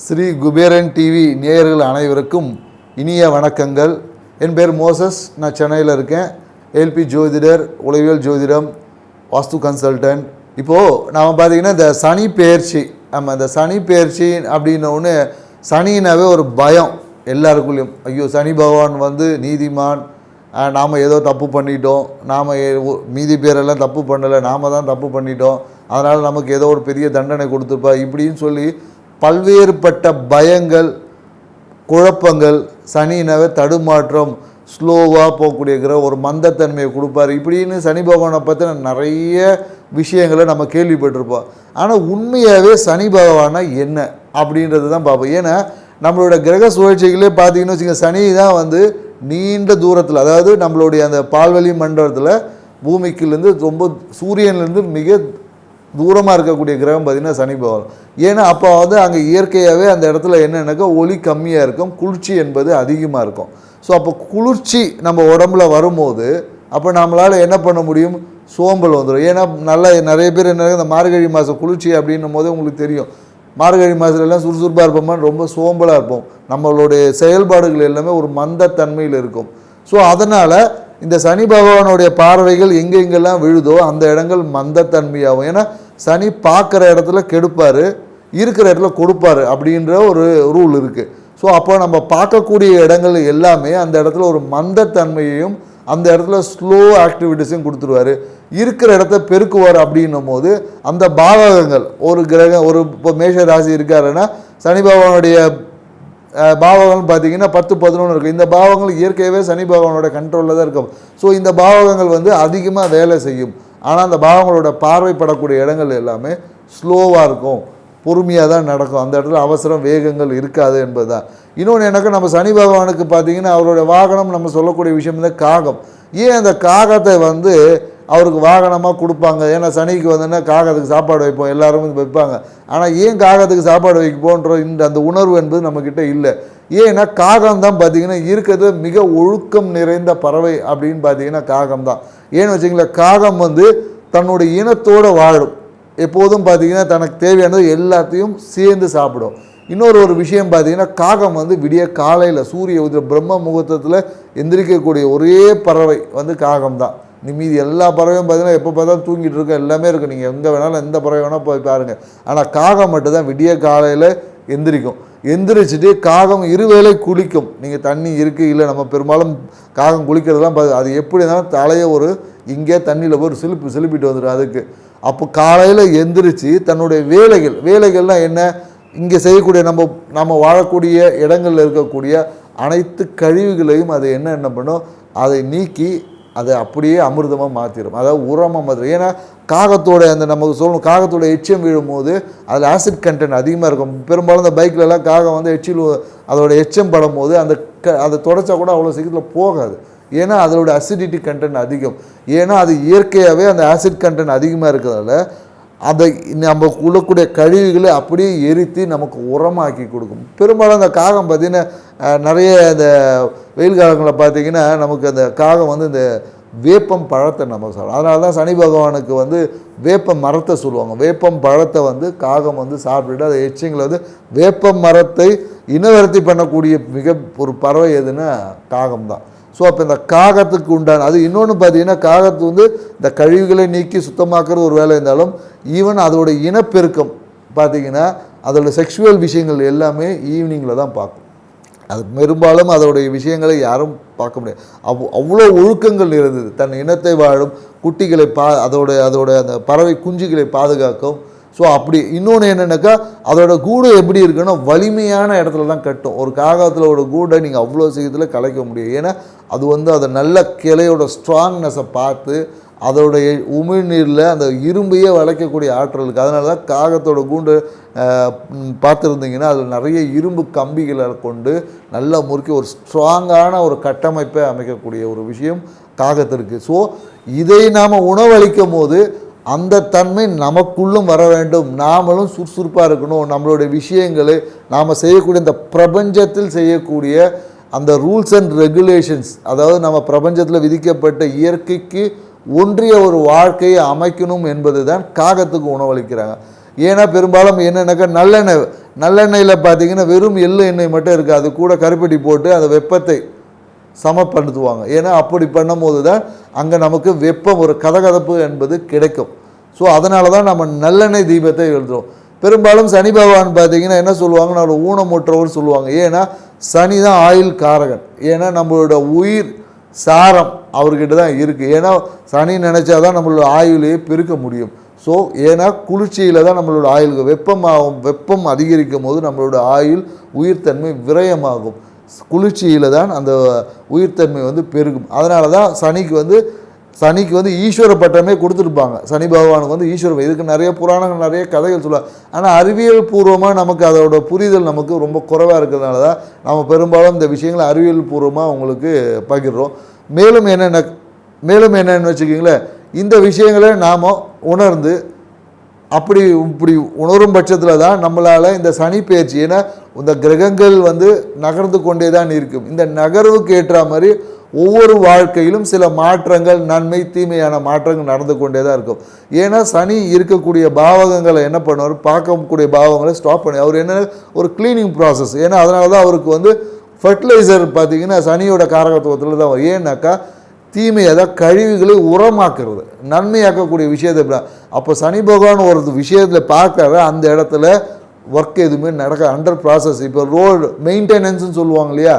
Sri Kuberan TV நேயர்கள் அனைவருக்கும் இனிய வணக்கங்கள். என் பேர் மோசஸ். நான் சென்னையில் இருக்கேன். ஏல்பி ஜோதிடர், உளவியல் ஜோதிடம், வாஸ்து கன்சல்டன்ட். இப்போது நாம் பார்த்திங்கன்னா இந்த சனி பெயர்ச்சி, இந்த சனி பெயர்ச்சி அப்படின்ன ஒன்று, சனினாவே ஒரு பயம் எல்லாருக்குள்ளேயும். ஐயோ, சனி பகவான் வந்து நீதிமான், நாம் ஏதோ தப்பு பண்ணிட்டோம், நாம் மீதி பேரெல்லாம் தப்பு பண்ணலை, நாம் தான் தப்பு பண்ணிட்டோம், அதனால் நமக்கு ஏதோ ஒரு பெரிய தண்டனை கொடுத்துருப்பா இப்படின்னு சொல்லி பல்வேறுபட்ட பயங்கள், குழப்பங்கள், சனினாவே தடுமாற்றம், ஸ்லோவாக போகக்கூடிய ஒரு மந்தத்தன்மையை கொடுப்பார். இப்படின்னு சனி பகவானை பற்றின நிறைய விஷயங்களை நம்ம கேள்விப்பட்டிருப்போம். ஆனால் உண்மையாகவே சனி பகவானா என்ன அப்படின்றது தான் பார்ப்போம். ஏன்னா நம்மளோட கிரக சுழற்சிகளே பார்த்தீங்கன்னு வச்சுக்கோங்க, சனி தான் வந்து நீண்ட தூரத்தில், அதாவது நம்மளுடைய அந்த பால்வெளி மண்டலத்தில் பூமிக்குலேருந்து ரொம்ப சூரியன்லேருந்து மிக தூரமாக இருக்கக்கூடிய கிரகம் பார்த்திங்கன்னா சனி பகவான். ஏன்னா அப்போ வந்து அங்கே இயற்கையாகவே அந்த இடத்துல என்னென்னாக்கா ஒளி கம்மியாக இருக்கும், குளிர்ச்சி என்பது அதிகமாக இருக்கும். ஸோ அப்போ குளிர்ச்சி நம்ம உடம்புல வரும்போது அப்போ நம்மளால் என்ன பண்ண முடியும், சோம்பல் வந்துடும். ஏன்னா நிறைய பேர் என்ன, இந்த மார்கழி மாதம் குளிர்ச்சி அப்படின்னும் போது உங்களுக்கு தெரியும், மார்கழி மாதத்துலலாம் சுறுசுறுப்பாக இருப்போமா, ரொம்ப சோம்பலாக இருப்போம், நம்மளுடைய செயல்பாடுகள் எல்லாமே ஒரு மந்தத்தன்மையில் இருக்கும். ஸோ அதனால் இந்த சனி பகவானுடைய பார்வைகள் எங்கெங்கெல்லாம் விழுதோ அந்த இடங்கள் மந்தத்தன்மையாகும். ஏன்னா சனி பார்க்குற இடத்துல கெடுப்பார், இருக்கிற இடத்துல கொடுப்பார் அப்படின்ற ஒரு ரூல் இருக்குது. ஸோ அப்போ நம்ம பார்க்கக்கூடிய இடங்கள் எல்லாமே அந்த இடத்துல ஒரு மந்தத்தன்மையையும் அந்த இடத்துல ஸ்லோ ஆக்டிவிட்டிஸையும் கொடுத்துருவார். இருக்கிற இடத்த பெருக்குவார். அப்படின்னும் போது அந்த பாவகங்கள், ஒரு கிரகம், ஒரு இப்போ மேஷ ராசி இருக்காருன்னா சனி பகவானுடைய பாவகங்கள் பார்த்திங்கன்னா 10-11 இருக்குது. இந்த பாவங்கள் இயற்கையாகவே சனி பகவானோட கண்ட்ரோலில் தான் இருக்கும். ஸோ இந்த பாவகங்கள் வந்து அதிகமாக வேலை செய்யும். ஆனால் அந்த பாவங்களோட பார்வைப்படக்கூடிய இடங்கள் எல்லாமே ஸ்லோவாக இருக்கும், பொறுமையாக தான் நடக்கும். அந்த இடத்துல அவசரம், வேகங்கள் இருக்காது என்பது தான். இன்னொன்று எனக்கு, நம்ம சனி பகவானுக்கு பார்த்திங்கன்னா அவரோட வாகனம் நம்ம சொல்லக்கூடிய விஷயம் தான் காகம். ஏன் அந்த காகத்தை வந்து அவருக்கு வாகனமாக கொடுப்பாங்க? ஏன்னா சனிக்கு வந்துன்னா காகத்துக்கு சாப்பாடு வைப்போம், எல்லாரும் வைப்பாங்க. ஆனால் ஏன் காகத்துக்கு சாப்பாடு வைப்போன்ற அந்த உணர்வு என்பது நம்மக்கிட்ட இல்லை. ஏன்னா காகம் தான் பார்த்திங்கன்னா இருக்கிறது மிக ஒழுக்கம் நிறைந்த பறவை அப்படின்னு பார்த்திங்கன்னா காகம் தான். ஏன்னு வச்சிங்களேன், காகம் வந்து தன்னுடைய இனத்தோடு வாழும். எப்போதும் பார்த்திங்கன்னா தனக்கு தேவையானது எல்லாத்தையும் சேர்ந்து சாப்பிடும். இன்னொரு விஷயம் பார்த்திங்கன்னா, காகம் வந்து விடிய காலையில் சூரிய உதய பிரம்ம முகூர்த்தத்தில் எந்திரிக்கக்கூடிய ஒரே பறவை வந்து காகம் தான். மீதி எல்லா பறவையும் பார்த்திங்கன்னா எப்போ பார்த்தாலும் தூங்கிட்டு இருக்க எல்லாமே இருக்குது. நீங்கள் எங்கே வேணாலும் எந்த பறவை வேணால் போய் பாருங்கள். ஆனால் காகம் மட்டும்தான் விடிய காலையில் எந்திரிக்கும். எந்திரிச்சிட்டு காகம் இருவேளை குளிக்கும். நீங்கள் தண்ணி இருக்குது இல்லை, நம்ம பெரும்பாலும் காகம் குளிக்கிறதுலாம் அது எப்படி இருந்தாலும் தலையை ஒரு இங்கே தண்ணியில் போய் சிலுப்பிட்டு வந்துடும் அதுக்கு. அப்போ காலையில் எந்திரிச்சு தன்னுடைய வேலைகள்லாம் என்ன, இங்கே செய்யக்கூடிய நம்ம வாழக்கூடிய இடங்களில் இருக்கக்கூடிய அனைத்து கழிவுகளையும் அது என்ன பண்ணும், அதை நீக்கி அதை அப்படியே அமிர்தமாக மாற்றிடும், அதாவது உரமாக மாற்றிடும். ஏன்னா காகத்தோட அந்த நமக்கு சொல்லணும், காகத்தோட எச்சம் விழும்போது அதில் ஆசிட் கண்டென்ட் அதிகமாக இருக்கும். பெரும்பாலும் இந்த பைக்கிலலாம் காகம் வந்து அதோட எச்சம் படும் போது அதை தொடச்சா கூட அவ்வளோ சீக்கிரத்தில் போகாது. ஏன்னா அதோட அசிடிட்டி கண்டென்ட் அதிகம். ஏன்னா அது இயற்கையாகவே அந்த ஆசிட் கண்டென்ட் அதிகமாக இருக்கிறதால அதை நம்ம உள்ளக்கூடிய கழிவுகளை அப்படியே எரித்து நமக்கு உரமாக்கி கொடுக்கும். பெரும்பாலும் அந்த காகம் பார்த்திங்கன்னா நிறைய இந்த வெயில் காலங்களில் பார்த்திங்கன்னா நமக்கு அந்த காகம் வந்து இந்த வேப்பம் பழத்தை நம்ம சாப்பிடும். அதனால தான் சனி பகவானுக்கு வந்து வேப்ப மரத்தை சொல்லுவாங்க. வேப்பம் பழத்தை வந்து காகம் வந்து சாப்பிட்டுட்டு அதை எச்சிங்களை வந்து வேப்ப மரத்தை இனவர்த்தி பண்ணக்கூடிய மிக ஒரு பறவை எதுன்னா காகம் தான். ஸோ அப்போ இந்த காகத்துக்கு உண்டான அது இன்னொன்று பார்த்திங்கன்னா, காகத்து வந்து இந்த கழிவுகளை நீக்கி சுத்தமாக்குறது ஒரு வேலை இருந்தாலும், ஈவன் அதோட இனப்பெருக்கம் பார்த்திங்கன்னா அதோட செக்ஷுவல் விஷயங்கள் எல்லாமே ஈவினிங்கில் தான் பார்க்கும். அது பெரும்பாலும் அதோடைய விஷயங்களை யாரும் பார்க்க முடியாது. அவ்வளோ ஒழுக்கங்கள் இருந்தது. தன் இனத்தை வாழும் குட்டிகளை அதோட அந்த பறவை குஞ்சுகளை பாதுகாக்கும். ஸோ அப்படி இன்னொன்று என்னென்னாக்கா, அதோட கூடு எப்படி இருக்குன்னா வலிமையான இடத்துல தான் கட்டும். ஒரு காகத்தில் கூடை நீங்கள் அவ்வளோ சீக்கிரத்தில் கலைக்க முடியும். ஏன்னா அது வந்து அதை நல்ல கிளையோட ஸ்ட்ராங்னஸை பார்த்து அதோடைய உமிழ்நீரில் அந்த இரும்பையே வளைக்கக்கூடிய ஆற்றல் இருக்குது. அதனால தான் காகத்தோட கூண்டு பார்த்துருந்தீங்கன்னா அதில் நிறைய இரும்பு கம்பிகளை கொண்டு நல்லா முறுக்கி ஒரு ஸ்ட்ராங்கான ஒரு கட்டமைப்பை அமைக்கக்கூடிய ஒரு விஷயம் காகத்திற்கு. ஸோ இதை நாம் உணவளிக்கும் போது அந்த தன்மை நமக்குள்ளும் வர வேண்டும். நாமளும் சுறுசுறுப்பாக இருக்கணும். நம்மளுடைய விஷயங்களை நாம் செய்யக்கூடிய இந்த பிரபஞ்சத்தில் செய்யக்கூடிய அந்த ரூல்ஸ் அண்ட் ரெகுலேஷன்ஸ், அதாவது நம்ம பிரபஞ்சத்தில் விதிக்கப்பட்ட இயற்கைக்கு ஒன்றிய ஒரு வாழ்க்கையை அமைக்கணும் என்பது தான் காகத்துக்கு உணவளிக்கிறாங்க. ஏன்னா பெரும்பாலும் என்னென்னாக்கா நல்லெண்ணெயில் பார்த்தீங்கன்னா வெறும் எள்ளு எண்ணெய் மட்டும் இருக்குது, அது கூட கருப்பட்டி போட்டு அந்த வெப்பத்தை சமப்படுத்துவாங்க. ஏன்னா அப்படி பண்ணும்போது தான் அங்கே நமக்கு வெப்பம், ஒரு கதகதப்பு என்பது கிடைக்கும். ஸோ அதனால தான் நம்ம நல்லெண்ணெய் தீபத்தை எழுதுகிறோம். பெரும்பாலும் சனி பகவான் பார்த்தீங்கன்னா என்ன சொல்லுவாங்கன்னா ஒரு ஊனமுற்றவர் சொல்லுவாங்க. ஏன்னா சனி தான் ஆயுள் காரகன். ஏன்னா நம்மளோட உயிர் சாரம் அவர்கிட்ட தான் இருக்குது. ஏன்னா சனி நினச்சா தான் நம்மளோட ஆயுளையே பெருக்க முடியும். ஸோ ஏன்னா குளிர்ச்சியில் தான் நம்மளோட ஆயுளுக்கு வெப்பமாகும். வெப்பம் அதிகரிக்கும் போது நம்மளோட ஆயுள் உயிர்த்தன்மை விரயமாகும். குளிர்ச்சியில் தான் அந்த உயிர்த்தன்மை பெருகும். அதனால தான் சனிக்கு ஈஸ்வர பட்டமே கொடுத்துருப்பாங்க. சனி பகவானுக்கு ஈஸ்வர, இதுக்கு நிறைய புராணங்கள் நிறைய கதைகள் சொல்லுவாங்க. ஆனால் அறிவியல் பூர்வமாக நமக்கு அதோட புரிதல் நமக்கு ரொம்ப குறைவாக இருக்கிறதுனால தான் நம்ம பெரும்பாலும் இந்த விஷயங்களை அறிவியல் பூர்வமாக உங்களுக்கு பகிர்றோம். மேலும் என்னென்னு வச்சுக்கிங்களேன், இந்த விஷயங்களை நாம் உணர்ந்து இப்படி உணரும் பட்சத்தில் தான் நம்மளால் இந்த சனி பயிற்சி, ஏன்னா இந்த கிரகங்கள் நகர்ந்து கொண்டே தான் இருக்கும். இந்த நகர்வுக்கு ஏற்ற மாதிரி ஒவ்வொரு வாழ்க்கையிலும் சில மாற்றங்கள், நன்மை தீமையான மாற்றங்கள் நடந்து கொண்டே தான் இருக்கும். ஏன்னா சனி இருக்கக்கூடிய பாவகங்களை என்ன பண்ணுவார், பார்க்கக்கூடிய பாவங்களை ஸ்டாப் பண்ணி அவர் என்ன ஒரு கிளீனிங் ப்ராசஸ். ஏன்னா அதனால தான் அவருக்கு ஃபர்டிலைசர் பார்த்திங்கன்னா சனியோட காரகத்துவத்தில் தான் வரும். ஏன்னாக்கா தீமை, அதாவது கழிவுகளை உரமாக்குறது, நன்மையாக்கக்கூடிய விஷயத்தை. அப்போ சனி பகவான் ஒரு விஷயத்தில் பார்க்குற அந்த இடத்துல ஒர்க் எதுவுமே நடக்க அண்டர் ப்ராசஸ். இப்போ ரோடு மெயின்டெனன்ஸ்னு சொல்லுவாங்க இல்லையா,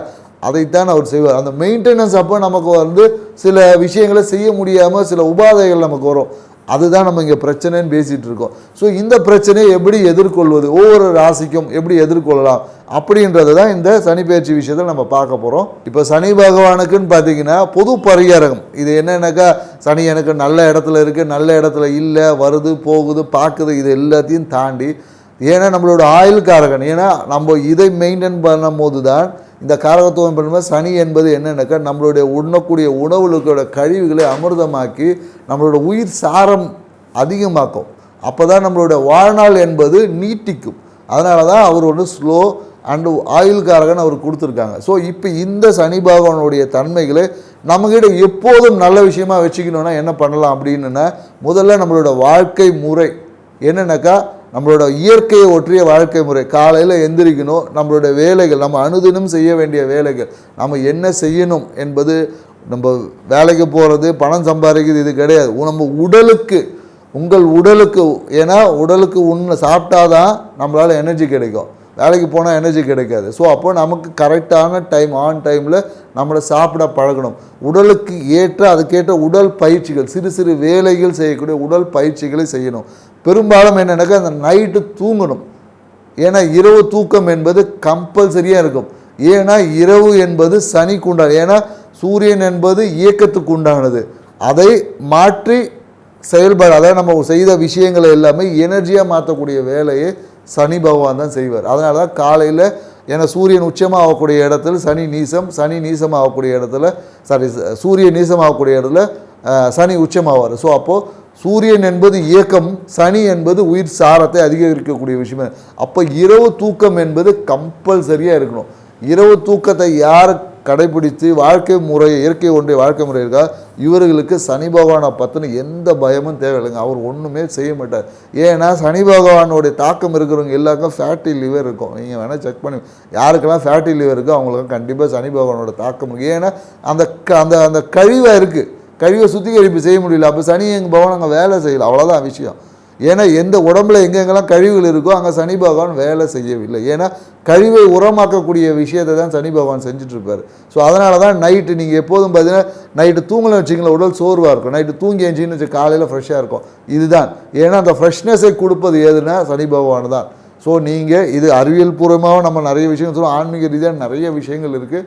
அதைத்தான் அவர் செய்வார். அந்த மெயின்டெனன்ஸ் அப்போ நமக்கு சில விஷயங்களை செய்ய முடியாமல் சில உபாதைகள் நமக்கு வரும். அதுதான் நம்ம இங்கே பிரச்சனைன்னு பேசிகிட்டு இருக்கோம். ஸோ இந்த பிரச்சனையை எப்படி எதிர்கொள்வது, ஒவ்வொரு ராசிக்கும் எப்படி எதிர்கொள்ளலாம் அப்படின்றது தான் இந்த சனி பயிற்சி விஷயத்தில் நம்ம பார்க்க போகிறோம். இப்போ சனி பகவானுக்குன்னு பார்த்தீங்கன்னா பொது பரிகாரம் இது என்னென்னாக்கா, சனி எனக்கு நல்ல இடத்துல இருக்குது, நல்ல இடத்துல இல்லை, வருது போகுது பார்க்குது, இது எல்லாத்தையும் தாண்டி, ஏன்னா நம்மளோட ஆயுள் காரகன். ஏன்னா நம்ம இதை மெயின்டைன் பண்ணும் போது தான் இந்த காரகத்துவம் பண்ணும்போது சனி என்பது என்னென்னாக்கா நம்மளுடைய உண்ணக்கூடிய உணவுகளோட கழிவுகளை அமிர்தமாக்கி நம்மளோட உயிர் சாரம் அதிகமாக்கும். அப்போ தான் நம்மளோட வாழ்நாள் என்பது நீட்டிக்கும். அதனால தான் அவர் ஸ்லோ அண்டு ஆயுள் காரகன் அவர் கொடுத்துருக்காங்க. ஸோ இப்போ இந்த சனி பகவானுடைய தன்மைகளை நம்மகிட்ட எப்போதும் நல்ல விஷயமா வச்சுக்கணுன்னா என்ன பண்ணலாம் அப்படின்னா, முதல்ல நம்மளோட வாழ்க்கை முறை என்னென்னாக்கா நம்மளோட இயற்கையை ஒற்றிய வாழ்க்கை முறை. காலையில் எந்திரிக்கணும், நம்மளோட வேலைகள், நம்ம அனுதினம் செய்ய வேண்டிய வேலைகள், நம்ம என்ன செய்யணும் என்பது, நம்ம வேலைக்கு போகிறது பணம் சம்பாதிக்கிறது இது கிடையாது. நம்ம உடலுக்கு, உங்கள் உடலுக்கு, ஏன்னா உடலுக்கு சாப்பிட்டாதான் நம்மளால் எனர்ஜி கிடைக்கும், வேலைக்கு போனால் எனர்ஜி கிடைக்காது. ஸோ அப்போ நமக்கு கரெக்டான டைம், ஆன் டைமில் நம்மளை சாப்பிட பழகணும். உடலுக்கு ஏற்ற அதுக்கேற்ற உடல் பயிற்சிகள், சிறு சிறு வேலைகள் செய்யக்கூடிய உடல் பயிற்சிகளை செய்யணும். பெரும்பாலும் என்னென்னாக்கா அந்த நைட்டு தூங்கணும். ஏன்னா இரவு தூக்கம் என்பது கம்பல்சரியாக இருக்கும். ஏன்னா இரவு என்பது சனிக்கு உண்டானது. ஏன்னா சூரியன் என்பது இயக்கத்துக்கு உண்டானது. அதை மாற்றி செயல்பாடு, அதாவது நம்ம செய்த விஷயங்களை எல்லாமே எனர்ஜியாக மாற்றக்கூடிய வேலையை சனி பகவான் தான் செய்வார். அதனால தான் காலையில், ஏன்னா சூரியன் உச்சமாக ஆகக்கூடிய இடத்துல சனி நீசம், சனி நீசமாக ஆகக்கூடிய இடத்துல சூரியன் நீசமாகக்கூடிய இடத்துல சனி உச்சமாவார். ஸோ அப்போது சூரியன் என்பது இயக்கம், சனி என்பது உயிர் சாரத்தை அதிகரிக்கக்கூடிய விஷயம். அப்போ இரவு தூக்கம் என்பது கம்பல்சரியாக இருக்கணும். இரவு தூக்கத்தை யார் கடைபிடித்து வாழ்க்கை முறை, இயற்கை ஒன்றிய வாழ்க்கை முறை இருக்கா, இவர்களுக்கு சனி பகவானை பற்றின எந்த பயமும் தேவையில்லைங்க. அவர் ஒன்றுமே செய்ய மாட்டார். ஏன்னா சனி பகவானுடைய தாக்கம் இருக்கிறவங்க எல்லாருக்கும் ஃபேட்டி லிவர் இருக்கும். நீங்கள் வேணால் செக் பண்ணி, யாருக்கெல்லாம் ஃபேட்டி லிவர் இருக்கோ அவங்களுக்கு கண்டிப்பாக சனி பகவானோட தாக்கம் இருக்குது. ஏன்னா அந்த அந்த அந்த கழிவாக இருக்குது, கழிவை சுத்திகரிப்பு செய்ய முடியல. அப்போ சனி எங்கள் பகவான் அங்கே வேலை செய்யலை, அவ்வளோதான் விஷயம். ஏன்னா எந்த உடம்புல எங்கெங்கெல்லாம் கழிவுகள் இருக்கோ அங்கே சனி பகவான் வேலை செய்யவில்லை. ஏன்னா கழிவை உரமாக்கக்கூடிய விஷயத்தை தான் சனி பகவான் செஞ்சிட்ருப்பார். ஸோ அதனால தான் நைட்டு நீங்கள் எப்போதும் பார்த்தீங்கன்னா நைட்டு தூங்கலாம் வச்சிங்களா, உடல் சோர்வாக இருக்கும். நைட்டு தூங்கி எழுச்சின்னு வச்சு காலையில் ஃப்ரெஷ்ஷாக இருக்கும். இதுதான், ஏன்னா அந்த ஃப்ரெஷ்னஸை கொடுப்பது எதுனா சனி பகவான் தான். ஸோ நீங்கள் இது அறிவியல் பூர்வமாகவும் நம்ம நிறைய விஷயம் சொல்லுவோம், ஆன்மீக ரீதியாக நிறைய விஷயங்கள் இருக்குது.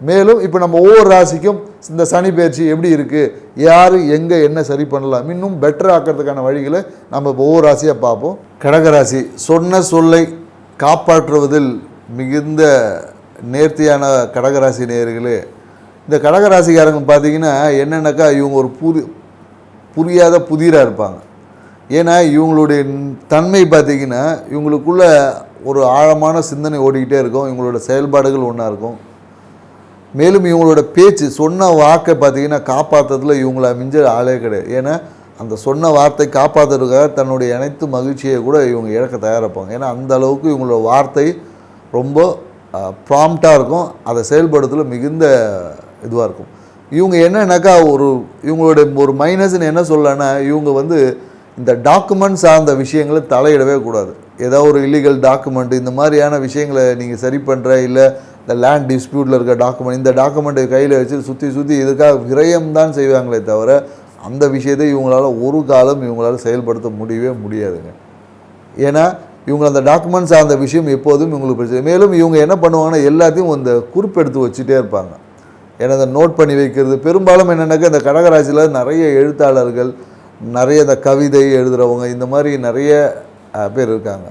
மேலும் இப்போ நம்ம ஒவ்வொரு ராசிக்கும் இந்த சனி பயிற்சி எப்படி இருக்குது, யார் எங்கே என்ன சரி பண்ணலாம், இன்னும் பெட்டர் ஆக்கிறதுக்கான வழிகளை நம்ம இப்போ ஒவ்வொரு ராசியாக பார்ப்போம். கடகராசி, சொன்ன சொல்லை காப்பாற்றுவதில் மிகுந்த நேர்த்தியான கடகராசி நேயர்களே. இந்த கடகராசிக்காரங்க பார்த்தீங்கன்னா என்னென்னாக்கா இவங்க ஒரு புரியாத புதிராக இருப்பாங்க. ஏன்னா இவங்களுடைய தன்மை பார்த்திங்கன்னா இவங்களுக்குள்ள ஒரு ஆழமான சிந்தனை ஓடிக்கிட்டே இருக்கும். இவங்களோட செயல்பாடுகள் ஒன்றா இருக்கும். மேலும் இவங்களோட பேச்சு சொன்ன வாக்கை பார்த்திங்கன்னா காப்பாற்றுறதுல இவங்கள மிஞ்ச ஆளே கிடையாது. ஏன்னா அந்த சொன்ன வார்த்தை காப்பாற்றுறதுக்காக தன்னுடைய அனைத்து மகிழ்ச்சியை கூட இவங்க இழக்க தயாரிப்பாங்க. ஏன்னா அந்த அளவுக்கு இவங்களோட வார்த்தை ரொம்ப ப்ராம்ப்டாக இருக்கும், அதை செயல்படுறதுல மிகுந்த இதுவாக இருக்கும். இவங்க என்னன்னாக்கா இவங்களோட ஒரு மைனஸ்ன்னு என்ன சொல்லலான்னா, இவங்க வந்து இந்த டாக்குமெண்ட் சார்ந்த விஷயங்களை தலையிடவே கூடாது. ஏதோ ஒரு இல்லீகல் டாக்குமெண்ட் இந்த மாதிரியான விஷயங்களை நீங்கள் சரி பண்ணுற, இல்லை இந்த லேண்ட் டிஸ்பியூட்டில் இருக்க டாக்குமெண்ட், இந்த டாக்குமெண்ட்டை கையில் வச்சு சுற்றி இதுக்காக விரயம் தான் செய்வாங்களே தவிர அந்த விஷயத்தை இவங்களால் ஒரு காலம் இவங்களால் செயல்படுத்த முடியவே முடியாதுங்க. ஏன்னா இவங்க அந்த டாக்குமெண்ட்ஸ் சார்ந்த விஷயம் எப்போதும் இவங்களுக்கு பிரச்சனை. மேலும் இவங்க என்ன பண்ணுவாங்கன்னா எல்லாத்தையும் இந்த குறிப்பெடுத்து வச்சுட்டே இருப்பாங்க. ஏன்னா அதை நோட் பண்ணி வைக்கிறது பெரும்பாலும் என்னென்னாக்கா இந்த கடகராசியில் நிறைய எழுத்தாளர்கள், நிறைய இந்த கவிதை எழுதுகிறவங்க, இந்த மாதிரி நிறைய பேர் இருக்காங்க.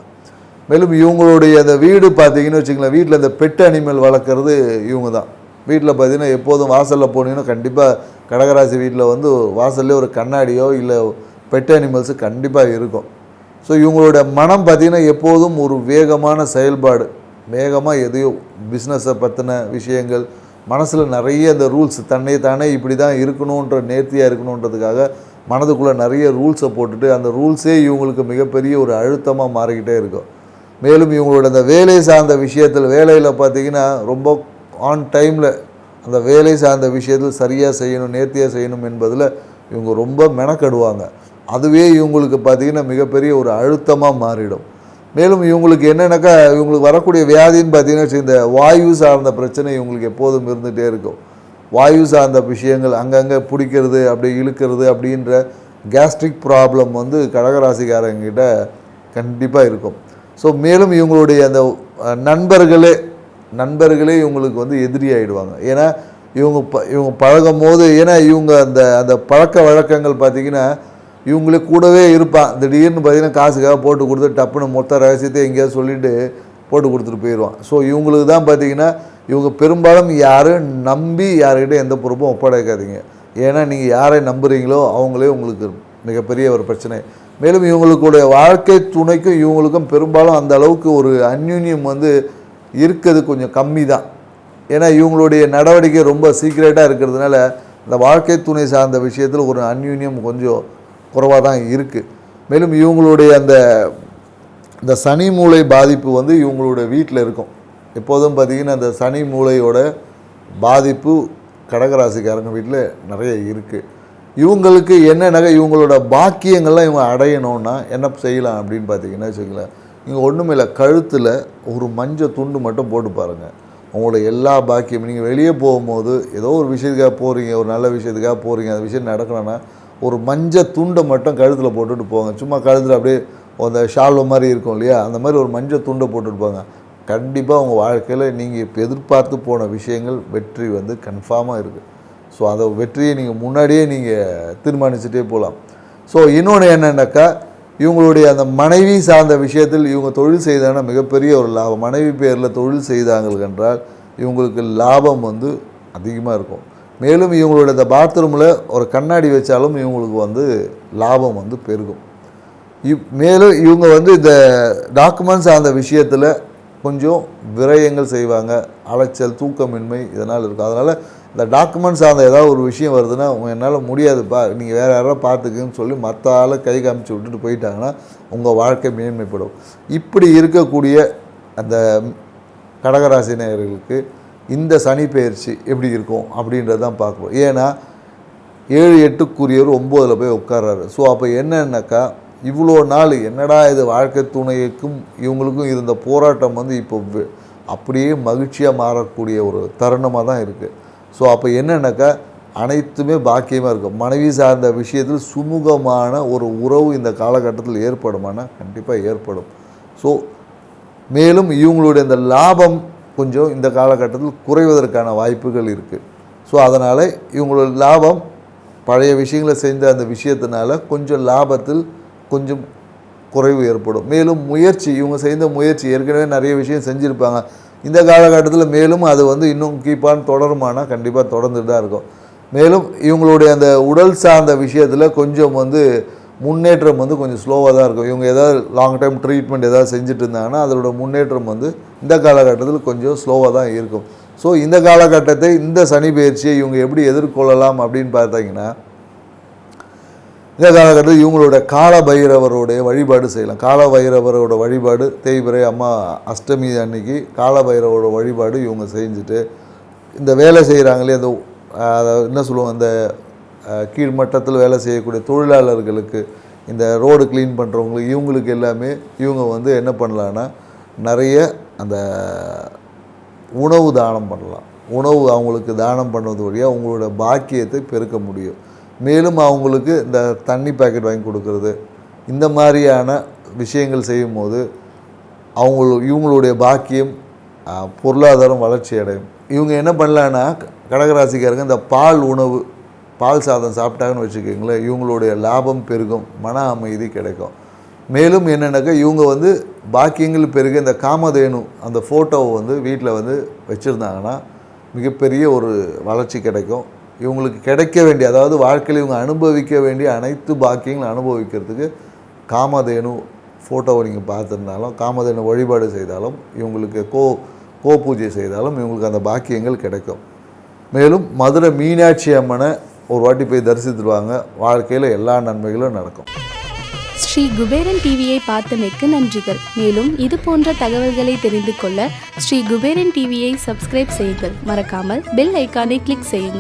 மேலும் இவங்களுடைய அந்த வீடு பார்த்திங்கன்னு வச்சுங்களேன், வீட்டில் இந்த பெட் அனிமல் வளர்க்குறது இவங்க தான். வீட்டில் பார்த்திங்கன்னா எப்போதும் வாசலில் போனீங்கன்னா கண்டிப்பாக கடகராசி வீட்டில் வந்து வாசல்லே ஒரு கண்ணாடியோ இல்லை பெட் அனிமல்ஸு கண்டிப்பாக இருக்கும். ஸோ இவங்களோட மனம் பார்த்திங்கன்னா எப்போதும் ஒரு வேகமான செயல்பாடு, வேகமாக எதையோ பிஸ்னஸை பற்றின விஷயங்கள், மனசில் நிறைய இந்த ரூல்ஸ் தானே இப்படி தான் இருக்கணுன்ற, நேர்த்தியாக இருக்கணுன்றதுக்காக மனதுக்குள்ளே நிறைய ரூல்ஸை போட்டுட்டு அந்த ரூல்ஸே இவங்களுக்கு மிகப்பெரிய ஒரு அழுத்தமாக மாறிக்கிட்டே இருக்கும். மேலும் இவங்களோட அந்த வேலை சார்ந்த விஷயத்தில், வேலையில் பார்த்திங்கன்னா ரொம்ப ஆன் டைமில் அந்த வேலை சார்ந்த விஷயத்தில் சரியாக செய்யணும், நேர்த்தியாக செய்யணும் என்பதில் இவங்க ரொம்ப மெனக்கெடுவாங்க. அதுவே இவங்களுக்கு பார்த்திங்கன்னா மிகப்பெரிய ஒரு அழுத்தமாக மாறிடும். மேலும் இவங்களுக்கு என்னென்னாக்கா இவங்களுக்கு வரக்கூடிய வியாதின்னு பார்த்திங்கன்னா இந்த வாயு சார்ந்த பிரச்சனை இவங்களுக்கு எப்போதும் இருந்துகிட்டே இருக்கும். வாயு சார்ந்த விஷயங்கள் அங்கங்கே பிடிக்கிறது, அப்படி இழுக்கிறது அப்படின்ற கேஸ்ட்ரிக் ப்ராப்ளம் வந்து கடகராசிக்காரங்கிட்ட கண்டிப்பாக இருக்கும். ஸோ மேலும் இவங்களுடைய அந்த நண்பர்களே இவங்களுக்கு வந்து எதிரி ஆகிடுவாங்க. ஏன்னா இவங்க பழகும் போது, ஏன்னா இவங்க அந்த பழக்க வழக்கங்கள் பார்த்திங்கன்னா இவங்களே கூடவே இருப்பான். திடீர்னு பார்த்திங்கன்னா காசுக்காக போட்டு கொடுத்து டப்புன்னு மொத்த ரகசியத்தை எங்கேயாவது சொல்லிவிட்டு போட்டு கொடுத்துட்டு போயிடுவான். ஸோ இவங்களுக்கு தான் பார்த்திங்கன்னா இவங்க பெரும்பாலும் யாரும் நம்பி யார்கிட்ட எந்த பொறுப்பும் ஒப்படைக்காதீங்க. ஏன்னா நீங்கள் யாரை நம்புகிறீங்களோ அவங்களே உங்களுக்கு மிகப்பெரிய ஒரு பிரச்சனை. மேலும் இவங்களுடைய வாழ்க்கை துணைக்கும் இவங்களுக்கும் பெரும்பாலும் அந்த அளவுக்கு ஒரு அந்யூன்யம் வந்து இருக்கிறது கொஞ்சம் கம்மி தான். ஏன்னா இவங்களுடைய நடவடிக்கை ரொம்ப சீக்ரெட்டாக இருக்கிறதுனால இந்த வாழ்க்கை துணை சார்ந்த விஷயத்தில் ஒரு அந்யூன்யம் கொஞ்சம் குறைவாக தான் இருக்குது. மேலும் இவங்களுடைய அந்த சனி மூளை பாதிப்பு வந்து இவங்களுடைய வீட்டில் இருக்கும். எப்போதும் பார்த்திங்கன்னா அந்த சனி மூளையோட பாதிப்பு கடகராசிக்காரங்க வீட்டில் நிறைய இருக்குது. இவங்களுக்கு என்னென்ன இவங்களோட பாக்கியங்கள்லாம் இவங்க அடையணும்னா என்ன செய்யலாம் அப்படின்னு பார்த்திங்கன்னா வச்சுக்கலாம், நீங்கள் ஒன்றுமே இல்லை, கழுத்தில் ஒரு மஞ்சள் துண்டு மட்டும் போட்டு பாருங்கள். உங்களோட எல்லா பாக்கியம், நீங்கள் வெளியே போகும்போது ஏதோ ஒரு விஷயத்துக்காக போகிறீங்க, ஒரு நல்ல விஷயத்துக்காக போகிறீங்க, அந்த விஷயம் நடக்கணும்னா ஒரு மஞ்சள் துண்டை மட்டும் கழுத்தில் போட்டுட்டு போங்க. சும்மா கழுத்தில் அப்படியே அந்த ஷால்வ மாதிரி இருக்கும் இல்லையா, அந்த மாதிரி ஒரு மஞ்சள் துண்டை போட்டுட்டு போங்க. கண்டிப்பாக உங்கள் வாழ்க்கையில் நீங்கள் இப்போ எதிர்பார்த்து போன விஷயங்கள் வெற்றி வந்து கன்ஃபார்மாக இருக்குது. ஸோ அந்த வெற்றியை நீங்கள் முன்னாடியே நீங்கள் தீர்மானிச்சுட்டே போகலாம். ஸோ இன்னொன்று என்னென்னாக்கா இவங்களுடைய அந்த மனைவி சார்ந்த விஷயத்தில் இவங்க தொழில் செய்தாங்கன்னா மிகப்பெரிய ஒரு லாபம். மனைவி பேரில் தொழில் செய்தாங்க என்றால் இவங்களுக்கு லாபம் வந்து அதிகமாக இருக்கும். மேலும் இவங்களோட இந்த பாத்ரூமில் ஒரு கண்ணாடி வச்சாலும் இவங்களுக்கு வந்து லாபம் வந்து பெருகும். மேலும் இவங்க வந்து இந்த டாக்குமெண்ட்ஸ் அந்த விஷயத்தில் கொஞ்சம் விரயங்கள் செய்வாங்க, அலைச்சல், தூக்கமின்மை இதனால் இருக்கும். அதனால் இந்த டாக்குமெண்ட்ஸ் அந்த ஏதாவது ஒரு விஷயம் வருதுன்னா என்னால் முடியாதுப்பா, நீங்கள் வேறு யாராவது பார்த்துக்குன்னு சொல்லி மற்ற ஆளை கை காமிச்சு விட்டுட்டு போயிட்டாங்கன்னா உங்கள் வாழ்க்கை மேன்மைப்படும். இப்படி இருக்கக்கூடிய அந்த கடகராசி நேயர்களுக்கு இந்த சனி பெயர்ச்சி எப்படி இருக்கும் அப்படின்றது தான் பார்க்கணும். ஏன்னா 7-8 9 போய் உட்கார்றாரு. ஸோ அப்போ என்னன்னாக்கா இவ்வளோ நாள் என்னடா இது வாழ்க்கை துணைக்கும் இவங்களுக்கும் இருந்த போராட்டம் வந்து இப்போ அப்படியே மகிழ்ச்சியாக மாறக்கூடிய ஒரு தருணமாக தான் இருக்குது. ஸோ அப்போ என்னன்னாக்கா அனைத்துமே பாக்கியமாக இருக்கும். மனைவி சார்ந்த விஷயத்தில் சுமூகமான ஒரு உறவு இந்த காலகட்டத்தில் ஏற்படுமானா கண்டிப்பாக ஏற்படும். ஸோ மேலும் இவங்களுடைய இந்த லாபம் கொஞ்சம் இந்த காலகட்டத்தில் குறைவதற்கான வாய்ப்புகள் இருக்குது. ஸோ அதனால் இவங்களோட லாபம் பழைய விஷயங்களை செஞ்ச அந்த விஷயத்தினால கொஞ்சம் லாபத்தில் கொஞ்சம் குறைவு ஏற்படும். மேலும் முயற்சி, இவங்க செய்த முயற்சி ஏற்கனவே நிறைய விஷயம் செஞ்சுருப்பாங்க, இந்த காலகட்டத்தில் மேலும் அது வந்து இன்னும் கீப்பான் தொடருமானா கண்டிப்பாக தொடர்ந்துட்டு தான் இருக்கும். மேலும் இவங்களுடைய அந்த உடல் சார்ந்த விஷயத்தில் கொஞ்சம் வந்து முன்னேற்றம் வந்து கொஞ்சம் ஸ்லோவாக தான் இருக்கும். இவங்க ஏதாவது லாங் டைம் ட்ரீட்மெண்ட் ஏதாவது செஞ்சுட்டு இருந்தாங்கன்னா அதோட முன்னேற்றம் வந்து இந்த காலகட்டத்தில் கொஞ்சம் ஸ்லோவாக தான் இருக்கும். ஸோ இந்த காலகட்டத்தை இந்த சனி பயிற்சியை இவங்க எப்படி எதிர்கொள்ளலாம் அப்படின்னு பார்த்தீங்கன்னா, இந்த காலகட்டத்தில் இவங்களோட கால பைரவருடைய வழிபாடு செய்யலாம். கால பைரவரோட வழிபாடு தேய்பிறை அம்மா அஷ்டமி அன்னைக்கு கால பைரவரோட வழிபாடு இவங்க செஞ்சுட்டு, இந்த வேலை செய்கிறாங்களே அந்த என்ன சொல்லுவோம், அந்த கீழ்மட்டத்தில் வேலை செய்யக்கூடிய தொழிலாளர்களுக்கு, இந்த ரோடு க்ளீன் பண்ணுறவங்களுக்கு, இவங்களுக்கு எல்லாமே இவங்க வந்து என்ன பண்ணலான்னா, நிறைய அந்த உணவு தானம் பண்ணலாம். உணவு அவங்களுக்கு தானம் பண்ணுறது வழியாக அவங்களோட பாக்கியத்தை பெருக்க முடியும். மேலும் அவங்களுக்கு இந்த தண்ணி பாக்கெட் வாங்கி கொடுக்கறது, இந்த மாதிரியான விஷயங்கள் செய்யும்போது இவங்களுடைய பாக்கியம் பொருளாதாரம் வளர்ச்சி அடையும். இவங்க என்ன பண்ணலான்னா, கடகராசிக்காரங்க இந்த பால் உணவு, பால் சாதம் சாப்பிட்டாங்கன்னு வச்சுக்கோங்களேன், இவங்களுடைய லாபம் பெருகும், மன அமைதி கிடைக்கும். மேலும் என்னென்னாக்கா, இவங்க வந்து பாக்கியங்கள் பெருக இந்த காமதேனு அந்த ஃபோட்டோவை வந்து வீட்டில் வந்து வச்சுருந்தாங்கன்னா மிகப்பெரிய ஒரு வளர்ச்சி கிடைக்கும். இவங்களுக்கு கிடைக்க வேண்டிய, அதாவது வாழ்க்கையில் இவங்க அனுபவிக்க வேண்டிய அனைத்து பாக்கியங்களும் அனுபவிக்கிறதுக்கு காமதேனு ஃபோட்டோவை நீங்கள் பார்த்துருந்தாலும், காமதேனு வழிபாடு செய்தாலும், இவங்களுக்கு கோ பூஜை செய்தாலும் இவங்களுக்கு அந்த பாக்கியங்கள் கிடைக்கும். மேலும் மதுரை மீனாட்சி அம்மனை ஒரு வாட்டி போய் தரிசித்துருவாங்க, வாழ்க்கையில் எல்லா நன்மைகளும் நடக்கும். ஸ்ரீ குபேரன் டிவியை பார்த்தமைக்கு நன்றிகள். மேலும் இது போன்ற தகவல்களை தெரிந்து கொள்ள ஸ்ரீ குபேரன் டிவியை சப்ஸ்கிரைப் செய்யுங்கள். மறக்காமல் பெல் ஐக்கானை கிளிக் செய்யுங்கள்.